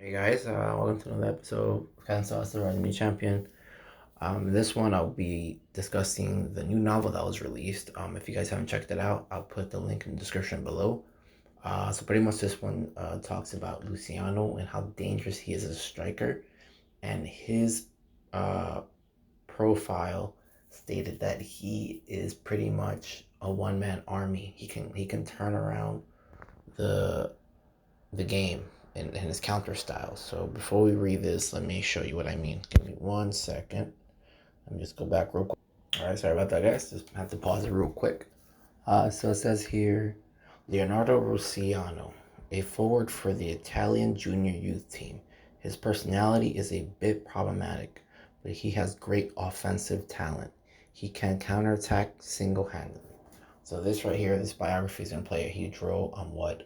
Hey guys, welcome to another episode of Tsubasa, Rise New Champion. This one I'll be discussing the new novel that was released. If you guys haven't checked it out, I'll put the link in the description below. So pretty much this one talks about Luciano and how dangerous he is as a striker, and his uh, profile stated that he is pretty much a one-man army. He can turn around the the game in his counter style. So before we read this, let me show you what I mean. Give me 1 second. Let me just go back real quick. All right, sorry about that, guys. Just have to pause it real quick. So it says here, Leonardo Rossiano, a forward for the Italian junior youth team. His personality is a bit problematic, but he has great offensive talent. He can counterattack single-handedly. So this right here, this biography is going to play a huge role on what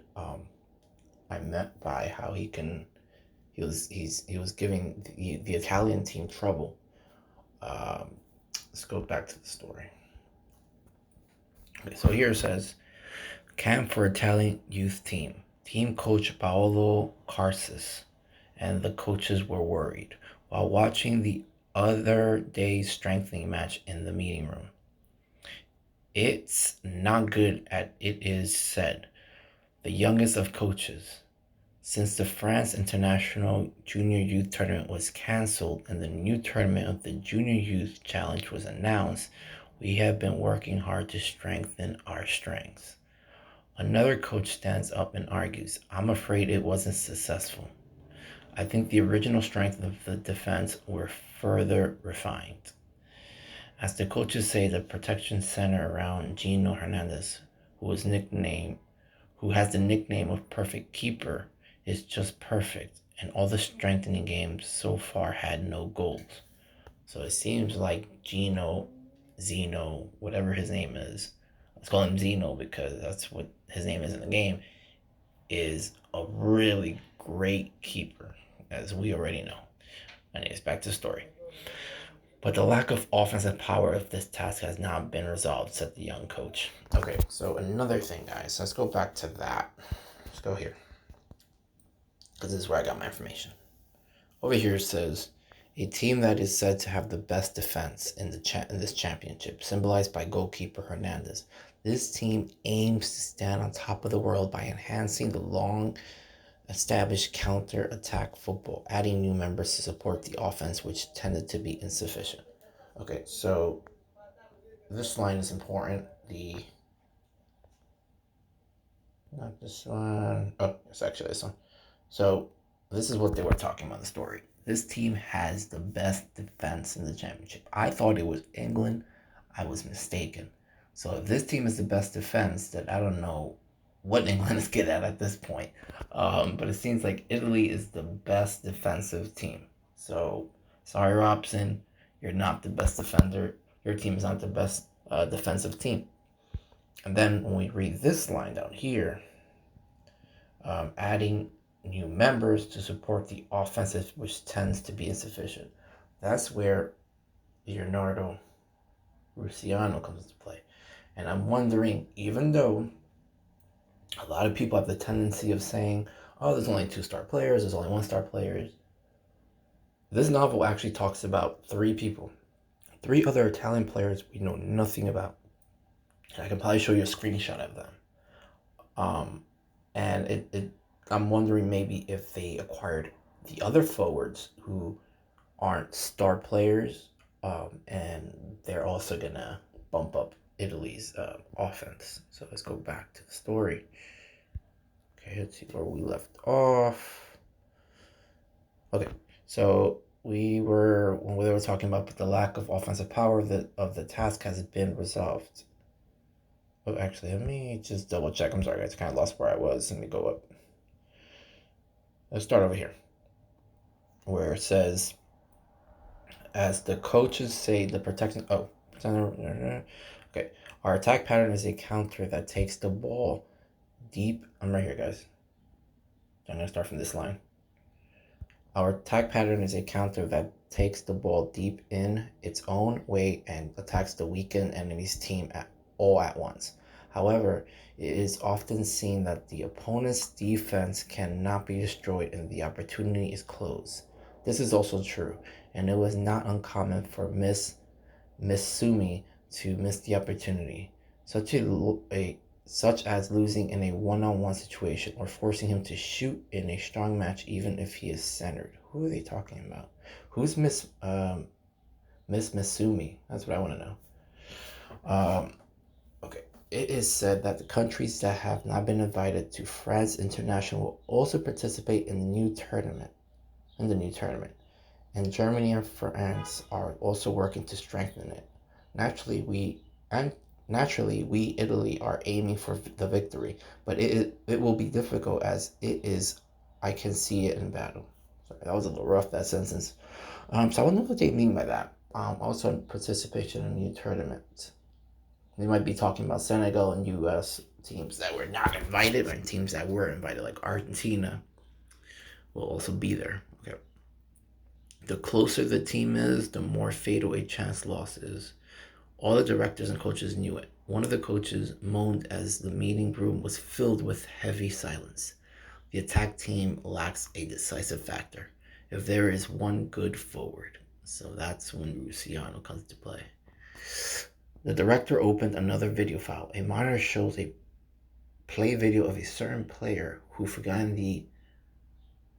I meant by how he was giving the Italian team trouble. Um, let's go back to the story. Okay, so here it says camp for Italian youth team coach Paolo Carsis, and the coaches were worried while watching the other day's strengthening match in the meeting room. It's not good at it is said, the youngest of coaches. Since the France International Junior Youth Tournament was cancelled and the new tournament of the Junior Youth Challenge was announced, we have been working hard to strengthen our strengths. Another coach stands up and argues, I'm afraid it wasn't successful. I think the original strength of the defense were further refined. As the coaches say, the protection center around Gino Hernandez, who has the nickname of perfect keeper, is just perfect, and all the strengthening games so far had no goals. So it seems like Zeno, whatever his name is, let's call him Zeno because that's what his name is in the game, is a really great keeper, as we already know. Anyways, back to the story. But the lack of offensive power of this task has not been resolved, said the young coach. Okay, so another thing, guys. Let's go back to that. Let's go here, because this is where I got my information. Over here it says, a team that is said to have the best defense in this championship, symbolized by goalkeeper Hernandez. This team aims to stand on top of the world by enhancing the long established counter-attack football, adding new members to support the offense, which tended to be insufficient. Okay, so this line is important. Not this one. Oh, it's actually this one. So this is what they were talking about in the story. This team has the best defense in the championship. I thought it was England. I was mistaken. So if this team is the best defense, then I don't know what England is good at this point. But it seems like Italy is the best defensive team. So sorry, Robson, you're not the best defender. Your team is not the best defensive team. And then when we read this line down here, adding new members to support the offensive, which tends to be insufficient. That's where Leonardo Russiano comes into play. And I'm wondering, even though a lot of people have the tendency of saying, oh, there's only 2-star players, there's only 1-star players, this novel actually talks about 3 people, 3 other Italian players we know nothing about. And I can probably show you a screenshot of them. And I'm wondering maybe if they acquired the other forwards who aren't star players, and they're also gonna bump up Italy's offense. So let's go back to the story. Okay, let's see where we left off. Okay, so when we were talking about the lack of offensive power of the task has been resolved. Oh, actually, let me just double check. I'm sorry, guys. I kind of lost where I was. Let me go up. Let's start over here, where it says, as the coaches say, the protection. Oh, okay. Our attack pattern is a counter that takes the ball deep. I'm right here, guys. I'm gonna start from this line. Our attack pattern is a counter that takes the ball deep in its own way and attacks the weakened enemy's team all at once. However, it is often seen that the opponent's defense cannot be destroyed and the opportunity is closed. This is also true, and it was not uncommon for Misumi to miss the opportunity, such as losing in a one-on-one situation or forcing him to shoot in a strong match even if he is centered. Who are they talking about? Who's Miss Misumi? That's what I want to know. Okay. It is said that the countries that have not been invited to France International will also participate in the new tournament. And Germany and France are also working to strengthen it. Naturally, we Italy are aiming for the victory, but it will be difficult as it is. I can see it in battle. Sorry, that was a little rough, that sentence. So I wonder what they mean by that. Also, participation in a new tournament. They might be talking about Senegal and U.S. teams that were not invited, and teams that were invited, like Argentina, will also be there. Okay. The closer the team is, the more fatal a chance loss is. All the directors and coaches knew it. One of the coaches moaned as the meeting room was filled with heavy silence. The attack team lacks a decisive factor. If there is one good forward. So that's when Luciano comes to play. The director opened another video file. A monitor shows a play video of a certain player who forgot the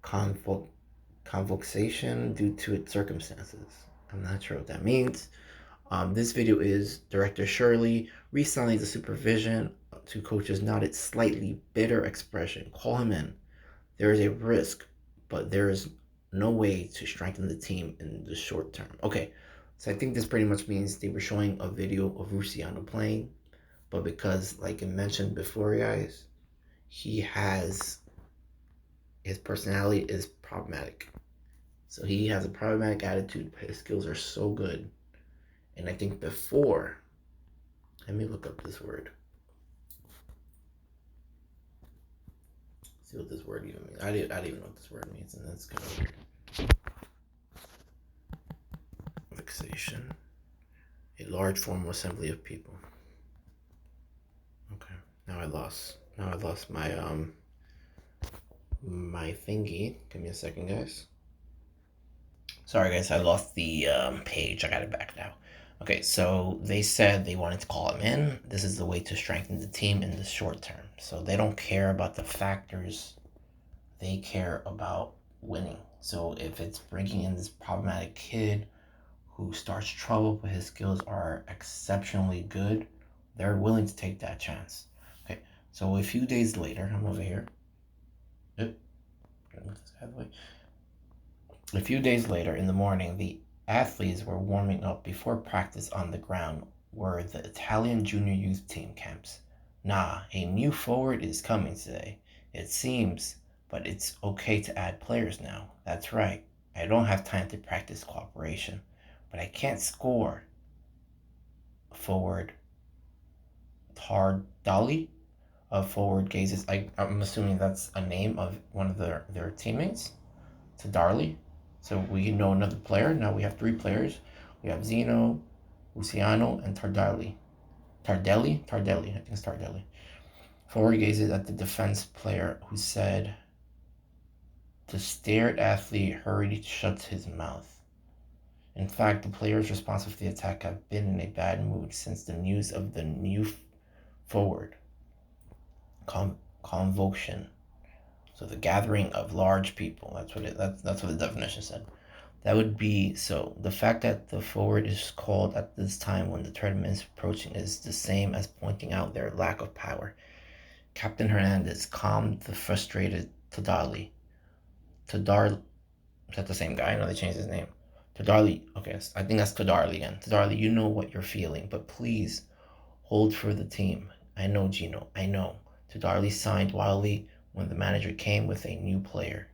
convocation due to its circumstances. I'm not sure what that means. This video is Director Shirley re-signing the supervision to coaches nodded slightly bitter expression. Call him in. There is a risk, but there is no way to strengthen the team in the short term. Okay, so I think this pretty much means they were showing a video of Luciano playing, but because, like I mentioned before, guys, his personality is problematic. So he has a problematic attitude, but his skills are so good. And I think before, let me look up this word. See what this word even means. I don't even know what this word means, and that's kind of weird. Fixation. A large formal assembly of people. Okay. Now I lost my my thingy. Give me a second, guys. Sorry, guys, I lost the page. I got it back now. Okay, so they said they wanted to call him in. This is the way to strengthen the team in the short term. So they don't care about the factors. They care about winning. So if it's bringing in this problematic kid who starts trouble, but his skills are exceptionally good, they're willing to take that chance. Okay, so a few days later, I'm over here. A few days later in the morning, the athletes were warming up before practice on the ground where the Italian junior youth team camps. Nah, a new forward is coming today. It seems, but it's okay to add players now. That's right. I don't have time to practice cooperation, but I can't score. Forward Tardali of forward gazes. I'm assuming that's a name of one of their teammates. Tadarli. So we know another player. Now we have three players. We have Zeno, Luciano, and Tardelli. I think it's Tardelli. Forward gazes at the defense player who said, the stared athlete hurried shut his mouth. In fact, the players responsible for the attack have been in a bad mood since the news of the new forward convocation. So the gathering of large people. That's what the definition said. That would be so. The fact that the forward is called at this time when the tournament is approaching is the same as pointing out their lack of power. Captain Hernandez calmed the frustrated Tadali. Is that the same guy? I know they changed his name. Tadarli. Okay, I think that's Tadarli again. Tadarli, you know what you're feeling, but please hold for the team. I know, Gino. I know. Tadarli signed wildly when the manager came with a new player.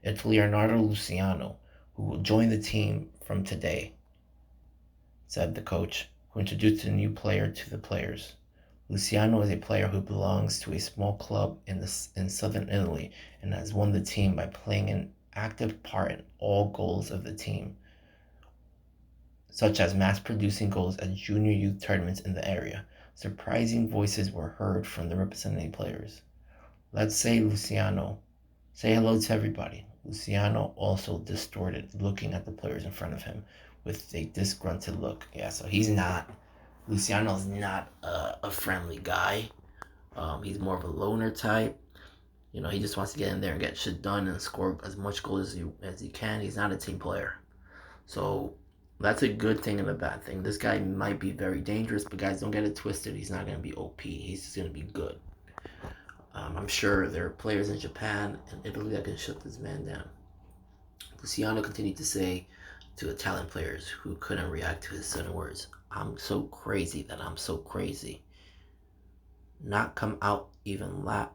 It's Leonardo Luciano, who will join the team from today, said the coach, who introduced the new player to the players. Luciano is a player who belongs to a small club in southern Italy and has won the team by playing an active part in all goals of the team, such as mass-producing goals at junior youth tournaments in the area. surprising voices were heard from the representing players. Let's say Luciano. Say hello to everybody. Luciano also distorted, looking at the players in front of him with a disgruntled look. Yeah, so Luciano's not a friendly guy. He's more of a loner type. He just wants to get in there and get shit done and score as much goals as he can. He's not a team player. So that's a good thing and a bad thing. This guy might be very dangerous, but guys, don't get it twisted. He's not going to be OP. He's just going to be good. I'm sure there are players in Japan and Italy that can shut this man down. Luciano continued to say to Italian players who couldn't react to his sudden words, I'm so crazy that I'm so crazy. Not come out even laugh.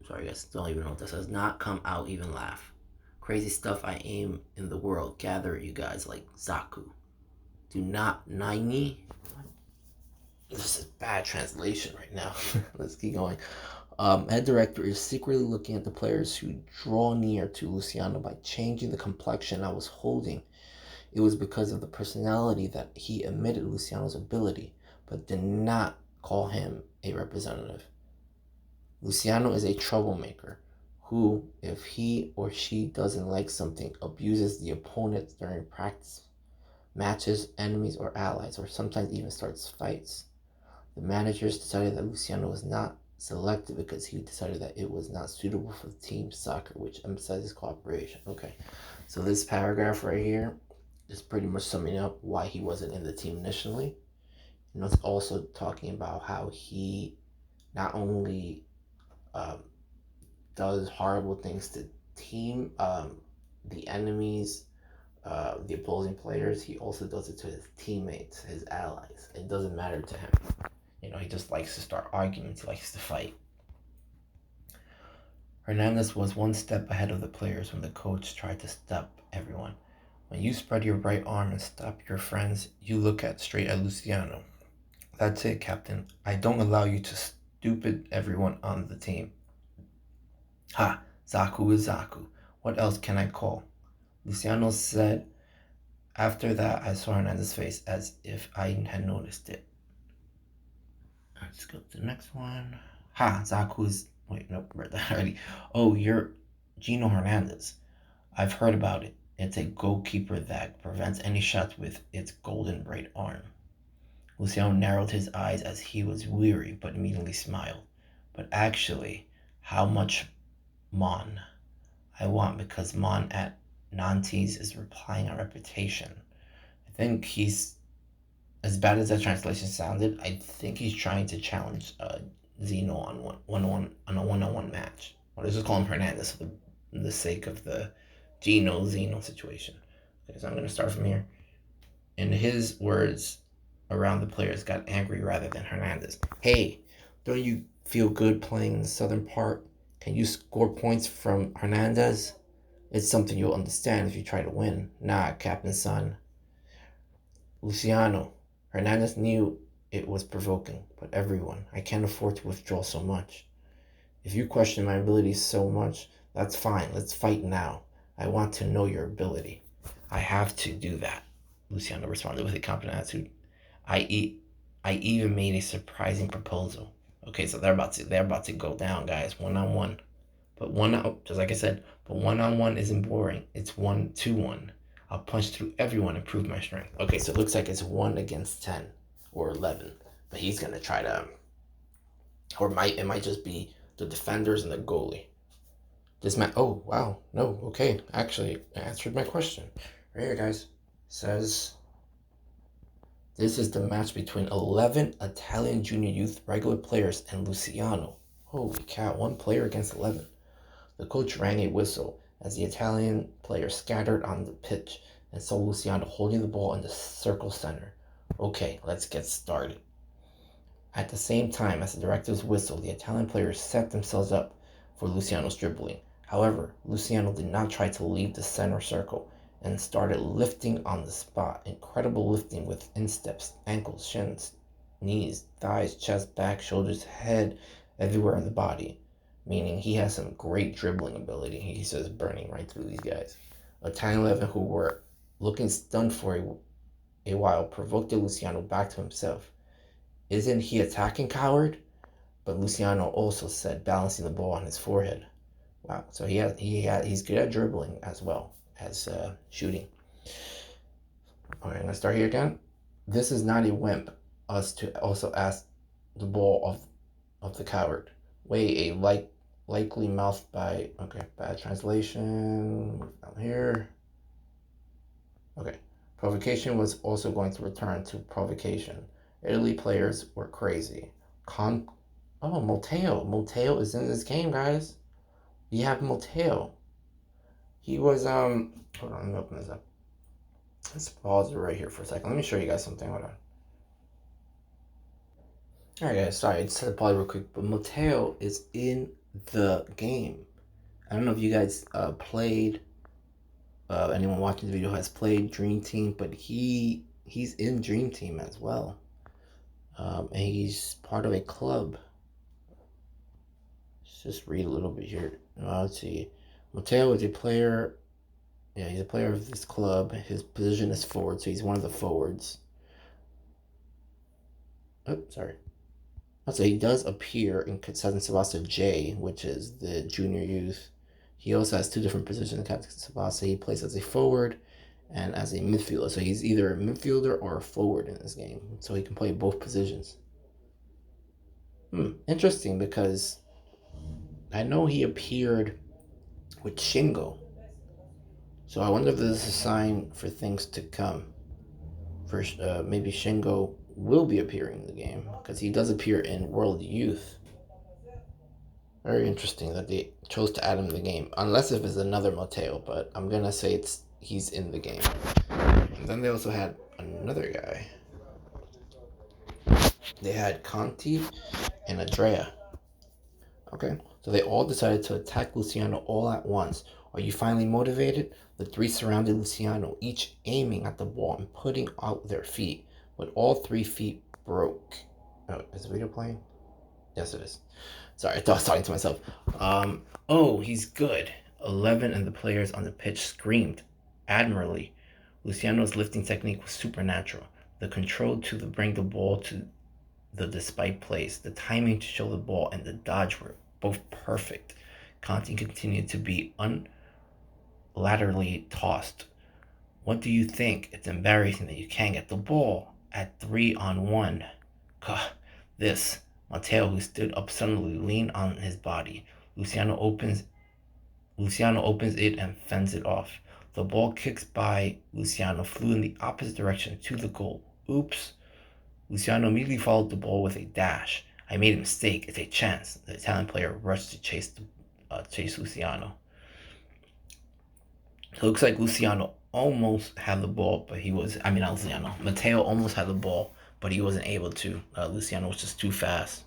Sorry guys, don't even know what that says. Not come out even laugh. Crazy stuff I aim in the world. Gather you guys like Zaku. Do not Naini. This is bad translation right now. Let's keep going. Head director is secretly looking at the players who draw near to Luciano by changing the complexion I was holding. It was because of the personality that he admitted Luciano's ability, but did not call him a representative. Luciano is a troublemaker who, if he or she doesn't like something, abuses the opponent during practice, matches, enemies, or allies, or sometimes even starts fights. The managers decided that Luciano was not selected because he decided that it was not suitable for team soccer, which emphasizes cooperation. Okay, so this paragraph right here is pretty much summing up why he wasn't in the team initially. And it's also talking about how he not only does horrible things to the enemies, the opposing players, he also does it to his teammates, his allies. It doesn't matter to him. He just likes to start arguments. He likes to fight. Hernandez was one step ahead of the players when the coach tried to stop everyone. When you spread your right arm and stop your friends, you look straight at Luciano. That's it, Captain. I don't allow you to stupid everyone on the team. Ha! Zaku is Zaku. What else can I call? Luciano said. After that, I saw Hernandez's face as if I had noticed it. Let's go to the next one. Ha! Zaku's. Wait, nope, read that already. Oh, you're Gino Hernandez. I've heard about it. It's a goalkeeper that prevents any shots with its golden right arm. Luciano narrowed his eyes as he was weary, but immediately smiled. But actually, how much Mon I want, because Mon at Nantes is replying on reputation. I think he's, as bad as that translation sounded, I think he's trying to challenge Zeno on a one-on-one match. Well, let's just call him Hernandez for the sake of the Zeno situation. Okay, so I'm gonna start from here. In his words, around the players got angry rather than Hernandez. Hey, don't you feel good playing in the southern part? Can you score points from Hernandez? It's something you'll understand if you try to win. Nah, Captain Son. Luciano. Hernandez knew it was provoking, but everyone. I can't afford to withdraw so much. If you question my abilities so much, that's fine. Let's fight now. I want to know your ability. I have to do that, Luciano responded with a confident attitude. I even made a surprising proposal. Okay, so they're about to go down, guys, one-on-one. But just like I said, but one-on-one isn't boring. It's 1-2-1. I'll punch through everyone and prove my strength. Okay, so it looks like it's 1 against 10 or 11. But he's gonna try to, or it might just be the defenders and the goalie. This man, oh wow, no, okay, actually answered my question. Right here, guys, says this is the match between 11 Italian junior youth regular players and Luciano. Holy cow, 1 player against 11. The coach rang a whistle as the Italian players scattered on the pitch and saw Luciano holding the ball in the circle center. Okay, let's get started. At the same time as the director's whistle, the Italian players set themselves up for Luciano's dribbling. However, Luciano did not try to leave the center circle and started lifting on the spot. Incredible lifting with insteps, ankles, shins, knees, thighs, chest, back, shoulders, head, everywhere in the body. Meaning he has some great dribbling ability. He says burning right through these guys. Italian 11, who were looking stunned for a while, provoked Luciano back to himself. Isn't he attacking, coward? But Luciano also said, balancing the ball on his forehead. Wow. So he's good at dribbling as well as shooting. All right, let's start here again. This is not a wimp. Us to also ask the ball of the coward. Way a likely mouth by. Okay, bad translation. Down here. Okay. Provocation was also going to return to provocation. Italy players were crazy. Oh, Moteo. Moteo is in this game, guys. We have Moteo. He was hold on, let me open this up. Let's pause it right here for a second. Let me show you guys something. Hold on. Alright guys, sorry, I just had to pause real quick, but Moteo is in the game. I don't know if you guys played, anyone watching the video has played Dream Team, but he's in Dream Team as well. And he's part of a club. Let's just read a little bit here. Let's see. Moteo is a player. Yeah, he's a player of this club. His position is forward, so he's one of the forwards. Oh, sorry. Also, he does appear in Tsubasa J, which is the junior youth. He also has two different positions in Tsubasa. He plays as a forward and as a midfielder. So he's either a midfielder or a forward in this game. So he can play both positions. Interesting, because I know he appeared with Shingo. So I wonder if this is a sign for things to come. First, maybe Shingo will be appearing in the game, because he does appear in World Youth. Very interesting that they chose to add him in the game, unless if it's another Moteo, but I'm gonna say he's in the game. And then they also had another guy. They had Conti and Andrea. Okay, so they all decided to attack Luciano all at once. Are you finally motivated? The three surrounded Luciano, each aiming at the ball and putting out their feet, but all 3 feet broke. Oh, is the video playing? Yes, it is. Sorry, I thought I was talking to myself. Oh, he's good. 11 and the players on the pitch screamed admirably. Luciano's lifting technique was supernatural. The control to bring the ball to the despite place, the timing to show the ball, and the dodge were both perfect. Conti continued to be unilaterally tossed. What do you think? It's embarrassing that you can't get the ball at 3-on-1. This. Mateo, who stood up suddenly, leaned on his body. Luciano opens it and fends it off. The ball kicks by Luciano, flew in the opposite direction to the goal. Oops. Luciano immediately followed the ball with a dash. I made a mistake. It's a chance. The Italian player rushed to chase Luciano. It looks like Luciano almost had the ball, but Mateo almost had the ball, but he wasn't able to. Luciano was just too fast.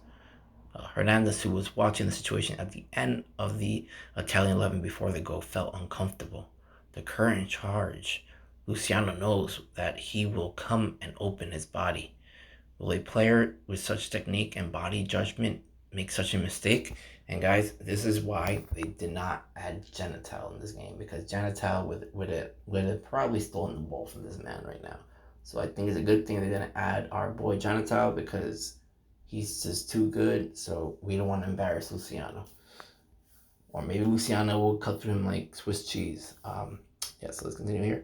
Hernandez, who was watching the situation at the end of the Italian 11 before the goal, felt uncomfortable. The current charge. Luciano knows that he will come and open his body. Will a player with such technique and body judgment make such a mistake? And guys, this is why they did not add Genital in this game, because Genital would have probably stolen the ball from this man right now. So I think it's a good thing they didn't add our boy Genital, because he's just too good. So we don't want to embarrass Luciano, or maybe Luciano will cut through him like Swiss cheese. Yeah. So let's continue here.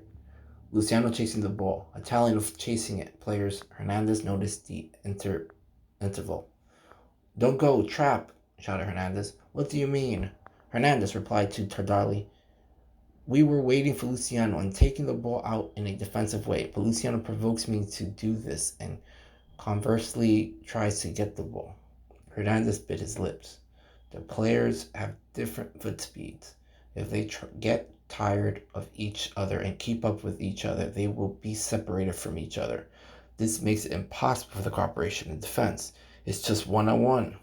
Luciano chasing the ball. Italian chasing it. Players. Hernandez noticed the interval. Don't go, trap, shouted Hernandez. What do you mean? Hernandez replied to Tardali. We were waiting for Luciano and taking the ball out in a defensive way, but Luciano provokes me to do this and conversely tries to get the ball. Hernandez bit his lips. The players have different foot speeds. If they get tired of each other and keep up with each other, they will be separated from each other. This makes it impossible for the cooperation in defense. It's just one-on-one.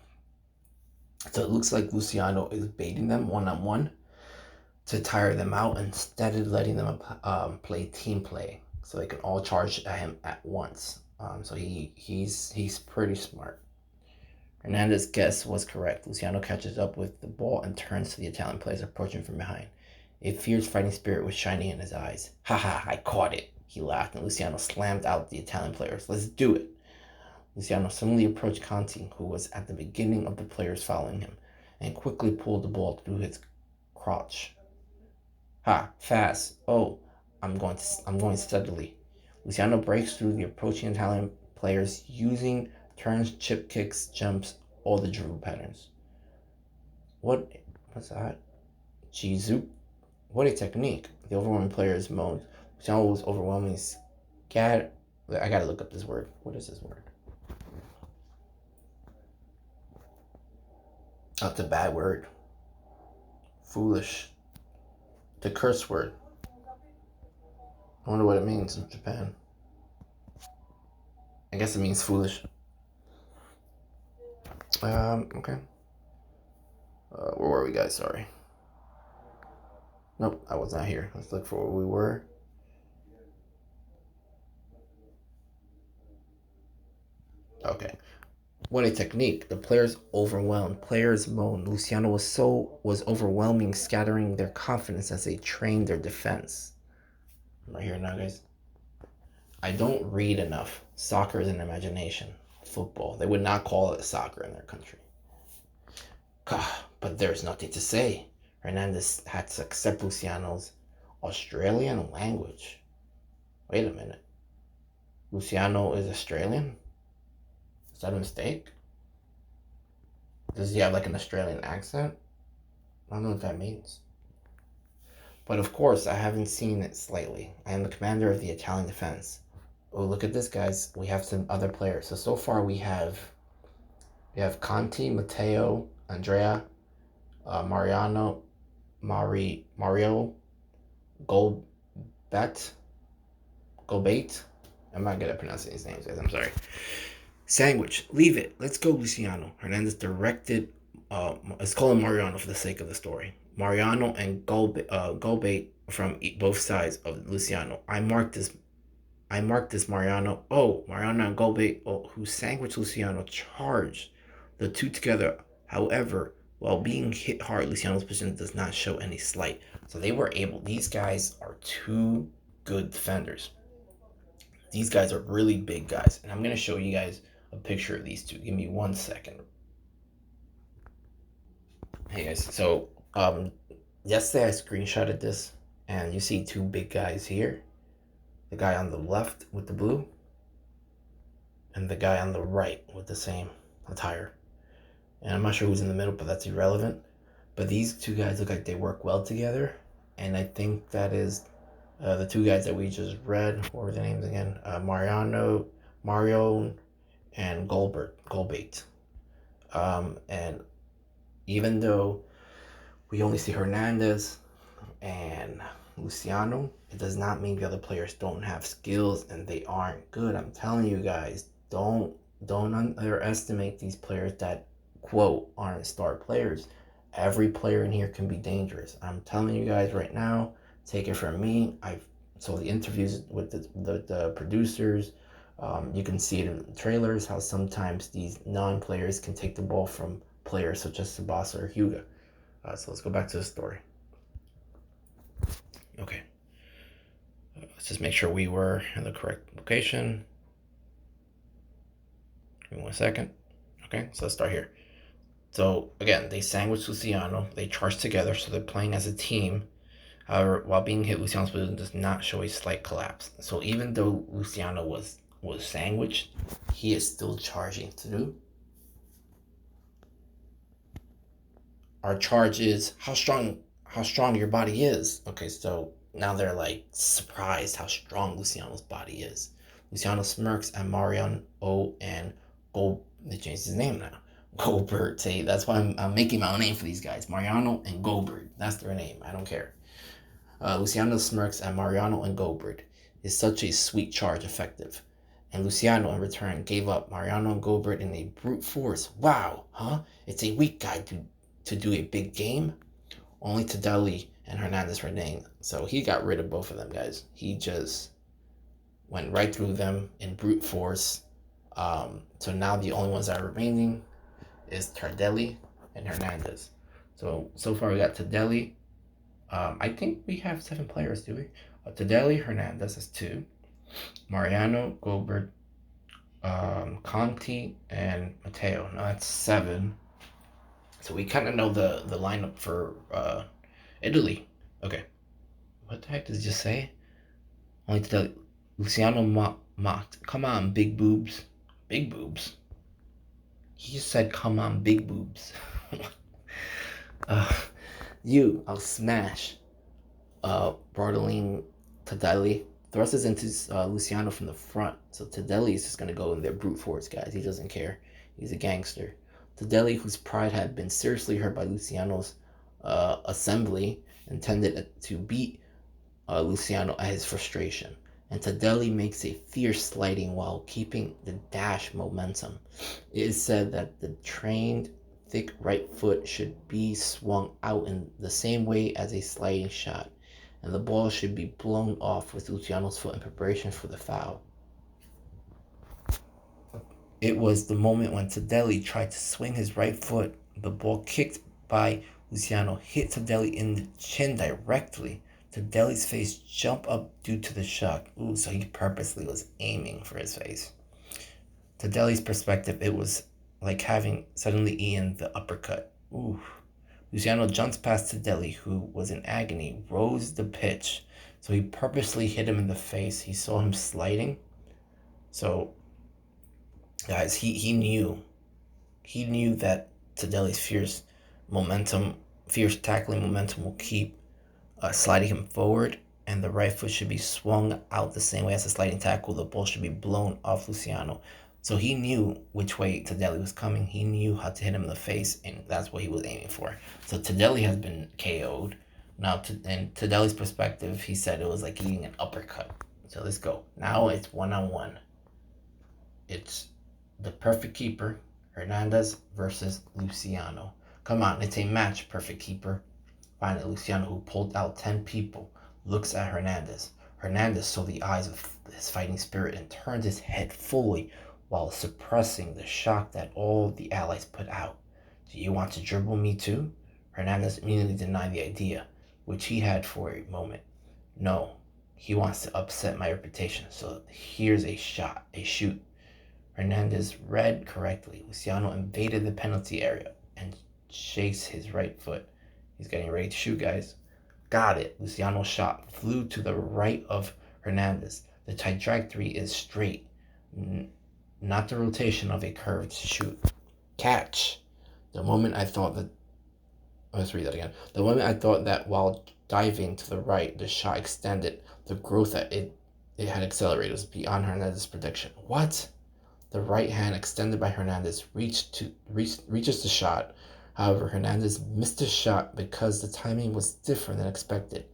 So it looks like Luciano is baiting them one-on-one to tire them out, instead of letting them play team play, so they can all charge at him at once. So he's pretty smart. Hernandez's guess was correct. Luciano catches up with the ball and turns to the Italian players approaching from behind. A fierce fighting spirit was shining in his eyes. Ha ha, I caught it, he laughed, and Luciano slammed out the Italian players. Let's do it. Luciano suddenly approached Conti, who was at the beginning of the players following him, and quickly pulled the ball through his crotch. Ha, fast. Oh, I'm going steadily. Luciano breaks through the approaching Italian players using turns, chip kicks, jumps, all the dribble patterns. What's that? Jizu? What a technique. The overwhelming players moaned. Luciano was overwhelming. I gotta look up this word. What is this word? That's a bad word. Foolish. The curse word. I wonder what it means in Japan. I guess it means foolish. Okay. Where were we, guys? Sorry. Nope, I was not here. Let's look for where we were. Okay. What a technique. The players overwhelmed. Players moaned. Luciano was overwhelming, scattering their confidence as they trained their defense. I'm right here now, guys. I don't read enough. Soccer is an imagination. Football. They would not call it soccer in their country. But there's nothing to say. Hernandez had to accept Luciano's Australian language. Wait a minute. Luciano is Australian? Is that a mistake? Does he have like an Australian accent? I don't know what that means. But of course, I haven't seen it slightly. I am the commander of the Italian defense. Oh, look at this, guys. We have some other players. So far we have Conti, Matteo, Andrea, Mario, Golbate. I'm not good at pronouncing these names, guys. I'm sorry. Sandwich. Leave it. Let's go, Luciano. Hernandez directed. Let's call him Mariano for the sake of the story. Mariano and Golbate from both sides of Luciano. I marked this Mariano. Oh, Mariano and Golbate, who sandwiched Luciano, charged the two together. However, while being hit hard, Luciano's position does not show any slight. So they were able. These guys are two good defenders. These guys are really big guys, and I'm gonna show you guys a picture of these two. Give me 1 second. Hey guys, so yesterday I screenshotted this, and you see two big guys here. The guy on the left with the blue, and the guy on the right with the same attire. And I'm not sure who's in the middle, but that's irrelevant. But these two guys look like they work well together, and I think that is the two guys that we just read. What were their names again? Mario, and Golbate. And even though we only see Hernandez and Luciano, it does not mean the other players don't have skills and they aren't good. I'm telling you guys, don't underestimate these players that quote aren't star players. Every player in here can be dangerous. I'm telling you guys right now, take it from me. I've saw the interviews with the producers. You can see it in the trailers how sometimes these non-players can take the ball from players such as Tsubasa or Hyuga. So let's go back to the story. Okay. Let's just make sure we were in the correct location. Give me 1 second. Okay, so let's start here. So again, they sandwiched Luciano. They charged together, so they're playing as a team. However, while being hit, Luciano's position does not show a slight collapse. So even though Luciano was sandwiched, he is still charging through. Our charge is how strong your body is. Okay, so now they're like surprised how strong Luciano's body is. Luciano smirks at Mariano and they changed his name now. Goldberg. Say that's why I'm making my own name for these guys. Mariano and Goldberg. That's their name. I don't care. Luciano smirks at Mariano and Goldberg. Is such a sweet charge effective? And Luciano in return gave up Mariano and Goldberg in a brute force. Wow, huh? It's a weak guy to do a big game. Only Tadelli and Hernandez remained. So he got rid of both of them, guys. He just went right through them in brute force. So now the only ones that are remaining is Tardelli and Hernandez. So far we got Tadelli. I think we have 7 players, do we? Tadelli, Hernandez is 2. Mariano, Goldberg, Conti, and Matteo. Now that's 7. So we kind of know the lineup for Italy. Okay. What the heck did it just say? Only to tell Luciano mocked. Come on, big boobs. Big boobs? He just said, come on, big boobs. uh, I'll smash. Bartolini Tadelli thrusts into Luciano from the front. So Tadelli is just going to go in there brute force, guys. He doesn't care. He's a gangster. Tadelli, whose pride had been seriously hurt by Luciano's assembly, intended to beat Luciano at his frustration. And Tadelli makes a fierce sliding while keeping the dash momentum. It is said that the trained, thick right foot should be swung out in the same way as a sliding shot, and the ball should be blown off with Luciano's foot in preparation for the foul. It was the moment when Tadelli tried to swing his right foot. The ball kicked by Luciano hit Tadelli in the chin directly. Tadelli's face jumped up due to the shock. Ooh, so he purposely was aiming for his face. Tadelli's perspective, it was like having suddenly Ian the uppercut. Ooh. Luciano jumps past Tadelli, who was in agony, rose the pitch. So he purposely hit him in the face. He saw him sliding. So, guys, he knew that Tadelli's fierce tackling momentum will keep sliding him forward, and the right foot should be swung out the same way as the sliding tackle. The ball should be blown off Luciano. So he knew which way Tadelli was coming. He knew how to hit him in the face, and that's what he was aiming for. So Tadelli has been KO'd. Now, in Tadelli's perspective, he said it was like eating an uppercut. So let's go. Now it's 1-on-1. It's the perfect keeper, Hernandez versus Luciano. Come on, it's a match, perfect keeper. Finally, Luciano, who pulled out 10 people, looks at Hernandez. Hernandez saw the eyes of his fighting spirit and turned his head fully while suppressing the shock that all the allies put out. Do you want to dribble me too? Hernandez immediately denied the idea, which he had for a moment. No, he wants to upset my reputation, so here's a shoot. Hernandez read correctly. Luciano invaded the penalty area and shakes his right foot. He's getting ready to shoot, guys. Got it. Luciano's shot flew to the right of Hernandez. The trajectory is straight, not the rotation of a curved shoot. Catch. The moment I thought that... Let's read that again. The moment I thought that while diving to the right, the shot extended, the growth that it had accelerated was beyond Hernandez's prediction. What? The right hand extended by Hernandez reaches the shot. However, Hernandez missed the shot because the timing was different than expected.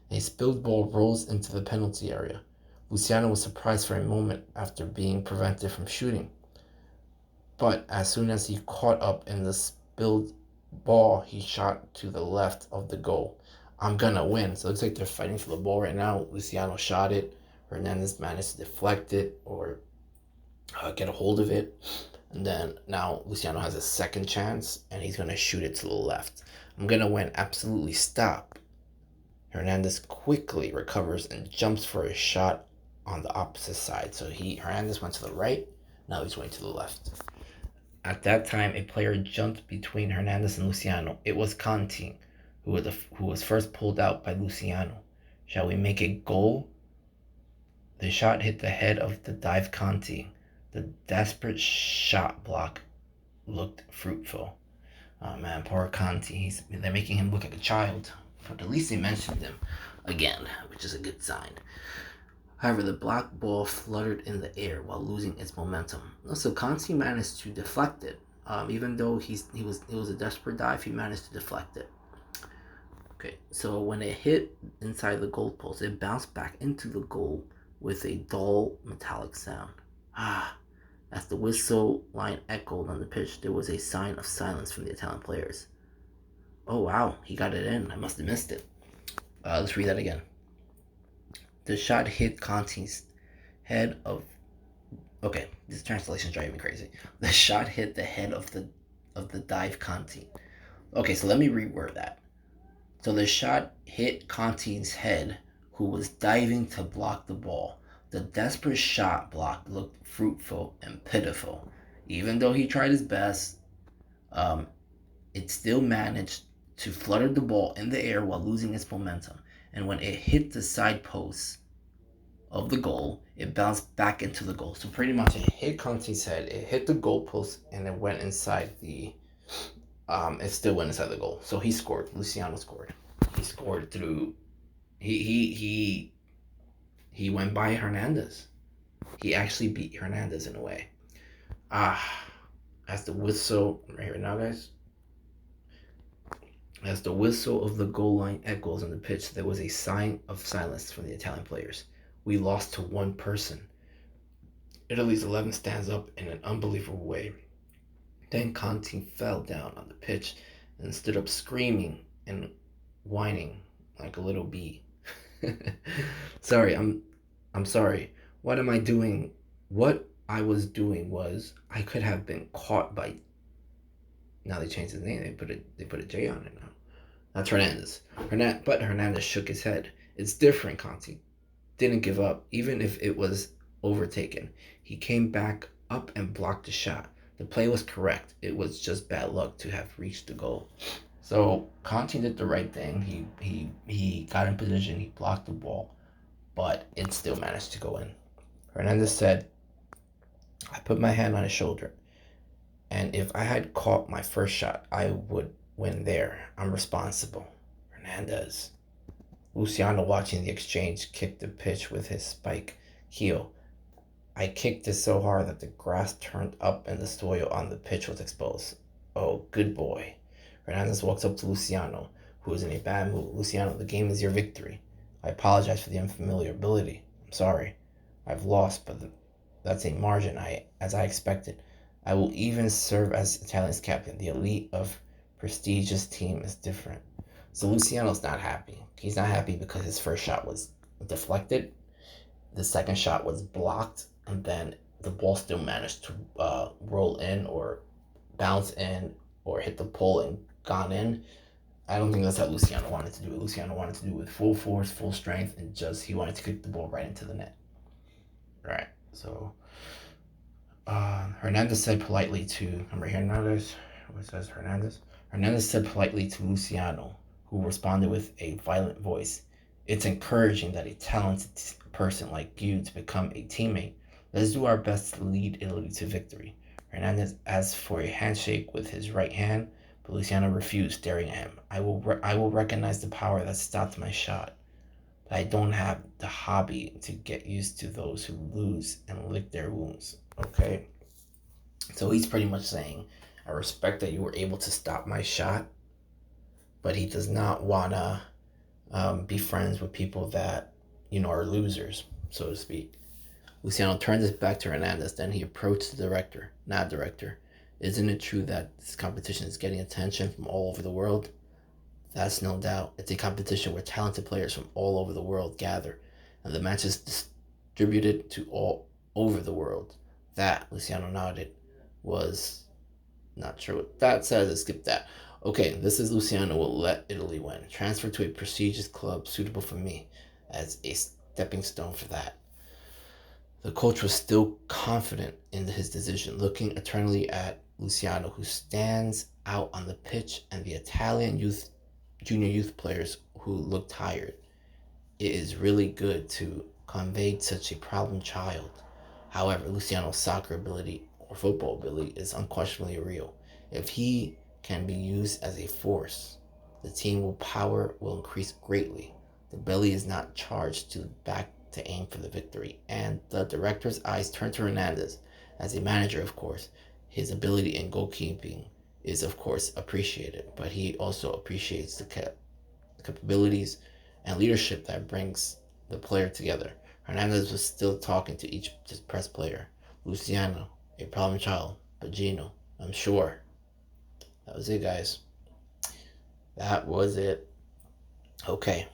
A spilled ball rolls into the penalty area. Luciano was surprised for a moment after being prevented from shooting. But as soon as he caught up in the spilled ball, he shot to the left of the goal. I'm gonna win. So it looks like they're fighting for the ball right now. Luciano shot it. Hernandez managed to deflect it or get a hold of it. And then now Luciano has a second chance, and he's going to shoot it to the left. I'm going to win. Absolutely stop. Hernandez quickly recovers and jumps for a shot on the opposite side. So Hernandez went to the right. Now he's going to the left. At that time, a player jumped between Hernandez and Luciano. It was Conti, who was first pulled out by Luciano. Shall we make a goal? The shot hit the head of the dive Conti. The desperate shot block looked fruitful. Oh man, poor Conti. They're making him look like a child. But at least they mentioned him again, which is a good sign. However, the black ball fluttered in the air while losing its momentum. So Conti managed to deflect it. Even though it was a desperate dive, he managed to deflect it. Okay, so when it hit inside the goalpost, it bounced back into the goal with a dull metallic sound. As the whistle line echoed on the pitch, there was a sign of silence from the Italian players. Oh wow, he got it in. I must have missed it. Let's read that again. The shot hit Conti's head of... Okay, this translation's driving me crazy. The shot hit the head of the dive Conti. Okay, so let me reword that. So the shot hit Conti's head, who was diving to block the ball. The desperate shot block looked fruitful and pitiful. Even though he tried his best, um, it still managed to flutter the ball in the air while losing its momentum. And when it hit the side post of the goal, it bounced back into the goal. So pretty much it hit Conte's head, it hit the goalpost, and it went inside the it still went inside the goal. So he scored. Luciano scored. He scored through he went by Hernandez. He actually beat Hernandez in a way. As the whistle right here now, guys. As the whistle of the goal line echoes on the pitch, there was a sign of silence from the Italian players. We lost to one person. Italy's 11 stands up in an unbelievable way. Then Conte fell down on the pitch and stood up screaming and whining like a little bee. Sorry, I'm sorry. What am I doing? What I was doing was I could have been caught by. Now they changed his name. They put a J on it now. That's Hernandez. But Hernandez shook his head. It's different, Conte. Didn't give up, even if it was overtaken. He came back up and blocked the shot. The play was correct. It was just bad luck to have reached the goal. So Conte did the right thing. He got in position. He blocked the ball, but it still managed to go in. Hernandez said, "I put my hand on his shoulder, and if I had caught my first shot, I would win there. I'm responsible." Hernandez. Luciano, watching the exchange, kicked the pitch with his spike heel. I kicked it so hard that the grass turned up and the soil on the pitch was exposed. Oh, good boy. Hernandez walks up to Luciano, who is in a bad mood. Luciano, the game is your victory. I apologize for the unfamiliarity. I'm sorry. I've lost, but that's a margin as I expected. I will even serve as Italian's captain. The elite of prestigious team is different. So Luciano's not happy. He's not happy because his first shot was deflected. The second shot was blocked, and then the ball still managed to roll in or bounce in or hit the pole and gone in. I don't think that's how Luciano wanted to do it. Luciano wanted to do it with full force, full strength, and he wanted to kick the ball right into the net. Right. So Hernandez said politely to, I'm right here now, guys. What says Hernandez? Hernandez said politely to Luciano, who responded with a violent voice. It's encouraging that a talented person like you to become a teammate. Let's do our best to lead Italy to victory. Hernandez asked for a handshake with his right hand, but Luciano refused, staring at him. I will recognize the power that stopped my shot, but I don't have the hobby to get used to those who lose and lick their wounds. Okay? So he's pretty much saying, I respect that you were able to stop my shot, but he does not want to be friends with people that, are losers, so to speak. Luciano turned his back to Hernandez. Then he approached the director. Not director. Isn't it true that this competition is getting attention from all over the world? That's no doubt. It's a competition where talented players from all over the world gather, and the match is distributed to all over the world. That, Luciano nodded, was not sure what that says. Let's skip that. Okay, this is Luciano will let Italy win. Transfer to a prestigious club suitable for me as a stepping stone for that. The coach was still confident in his decision, looking eternally at Luciano, who stands out on the pitch, and the Italian junior youth players who look tired. It is really good to convey such a problem child. However, Luciano's soccer ability or football ability is unquestionably real. If he can be used as a force, the team power will increase greatly. The belly is not charged to back to aim for the victory, and the director's eyes turn to Hernandez. As a manager, of course, his ability in goalkeeping is, of course, appreciated, but he also appreciates the capabilities and leadership that brings the player together. Hernandez was still talking to each press player. Luciano, a problem child, but Gino, I'm sure. That was it, guys. That was it. Okay,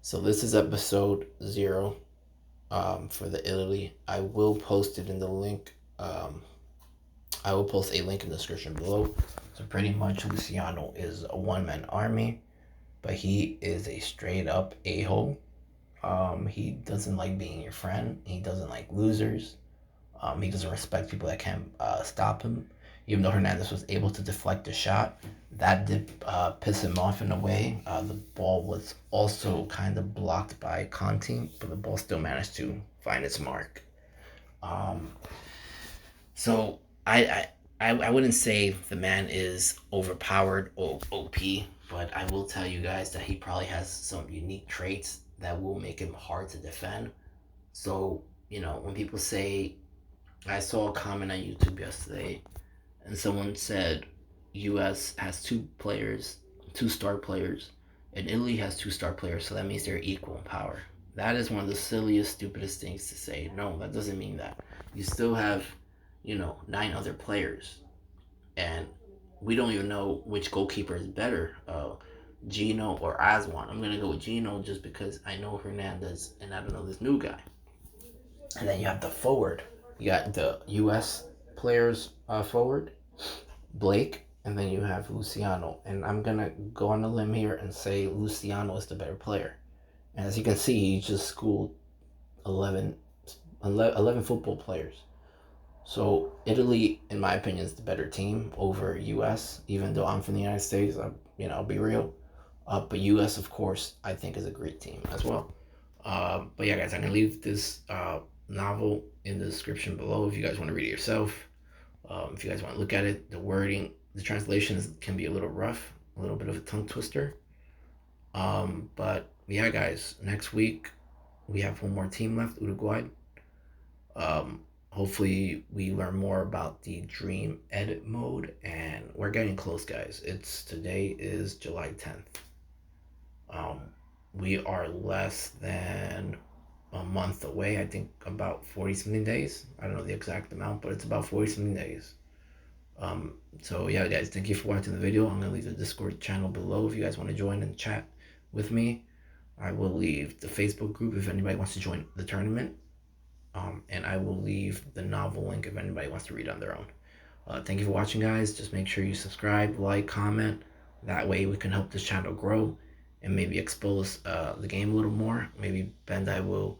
so this is episode 0 for the Italy. I will post it in the link. I will post a link in the description below. So pretty much Luciano is a one-man army, but he is a straight up a-hole. He doesn't like being your friend. He doesn't like losers. He doesn't respect people that can't stop him. Even though Hernandez was able to deflect the shot, that did piss him off in a way. The ball was also kind of blocked by Conti, but the ball still managed to find its mark. Um, so I wouldn't say the man is overpowered or OP, but I will tell you guys that he probably has some unique traits that will make him hard to defend. So, when people say, I saw a comment on YouTube yesterday, and someone said US has two players, two star players, and Italy has two star players, so that means they're equal in power. That is one of the silliest, stupidest things to say. No, that doesn't mean that. You still have, nine other players, and we don't even know which goalkeeper is better, Gino or Aswan. I'm gonna go with Gino just because I know Hernandez and I don't know this new guy. And then you have the forward. You got the U.S. players forward, Blake, and then you have Luciano. And I'm gonna go on a limb here and say Luciano is the better player. And as you can see, he just schooled 11, 11 football players. So Italy, in my opinion, is the better team over U.S. Even though I'm from the United States, I'll be real. But U.S. of course I think is a great team as well. But yeah, guys, I'm gonna leave this novel in the description below if you guys want to read it yourself. If you guys want to look at it, the wording, the translations can be a little rough, a little bit of a tongue twister. But yeah, guys, next week we have one more team left, Uruguay. Hopefully we learn more about the dream edit mode, and we're getting close, guys. Today is July 10th. We are less than a month away. I think about 40 something days. I don't know the exact amount, but it's about 40 something days. So yeah, guys, thank you for watching the video. I'm gonna leave the Discord channel below if you guys want to join and chat with me. I will leave the Facebook group if anybody wants to join the tournament. And I will leave the novel link if anybody wants to read on their own. Thank you for watching, guys. Just make sure you subscribe, like, comment. That way we can help this channel grow and maybe expose the game a little more. Maybe Bandai will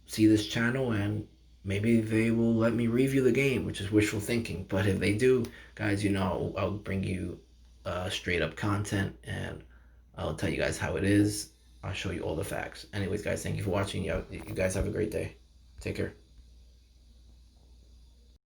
see this channel and maybe they will let me review the game, which is wishful thinking. But if they do, guys, I'll bring you straight up content and I'll tell you guys how it is. I'll show you all the facts. Anyways, guys, thank you for watching. You guys have a great day. Take care.